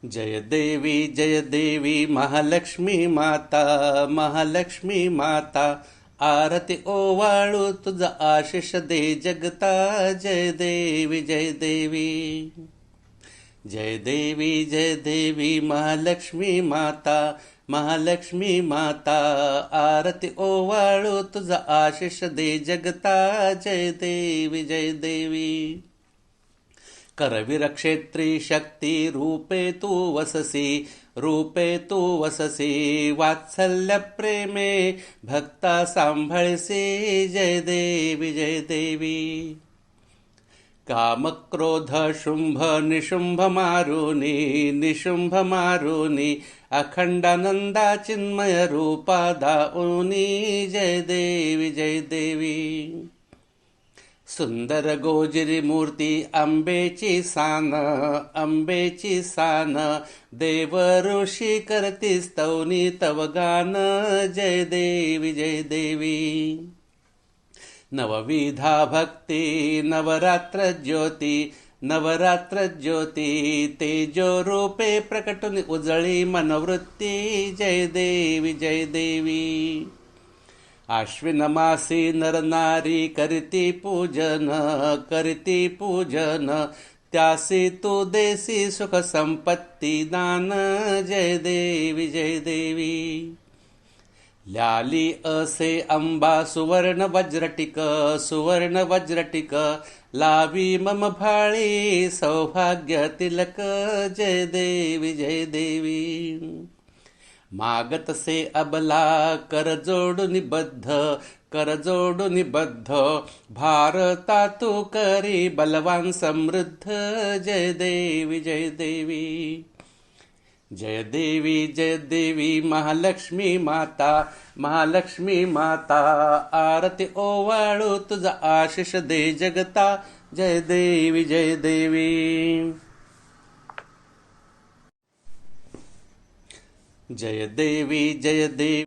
जय देवी महालक्ष्मी माता, महालक्ष्मी माता. आरती ओवाळू तुझा आशिष दे जगता. जय देवी जय देवी. जय देवी महालक्ष्मी माता, महालक्ष्मी माता. आरती ओवाळू तुझा आशिष दे जगता. जय देवी जय देवी. करवीर क्षेत्री शक्ती रूपे तू वससी, रूपे तू वससी. वात्सल्य प्रेमे भक्ता सांभाळसी. जय देवी जय देवी. काम क्रोध शुंभ निशुंभ मारुनी, निशुंभ मारुनी. अखंडानंदा चिन्मय रूपा दाऊनी. जय देवी जय देवी. सुंदर गोजिरी मूर्ती अंबेची सान, अंबेची सान. देव ऋषी करती स्तवनी तव गान. जय देवी जय देवी. नवविधा भक्ती नवरात्र ज्योती, नवरात्र ज्योती. तेजो रूपे प्रकटून उजळी मनवृत्ती. जय देवी जय देवी. आश्विन मासी नर नारी करती पूजन, करती पूजन. त्यासी तू देसी सुख संपत्ती दान. जय देवी जय देवी. ल्याली असे अंबा सुवर्ण वज्रटिक, सुवर्ण वज्रटिक. लावी मम भाळी सौभाग्य तिलक. जय देवी जय देवी. मागत से अबला कर जोडून बद्ध, कर जोडून बद्ध. भारता तू करी बलवान समृद्ध. जय देवी जय देवी. जय देवी महालक्ष्मी माता, महालक्ष्मी माता. आरती ओवाळू तुझा आशिष दे जगता. जय देवी जय देवी. जय देवी जय देवी.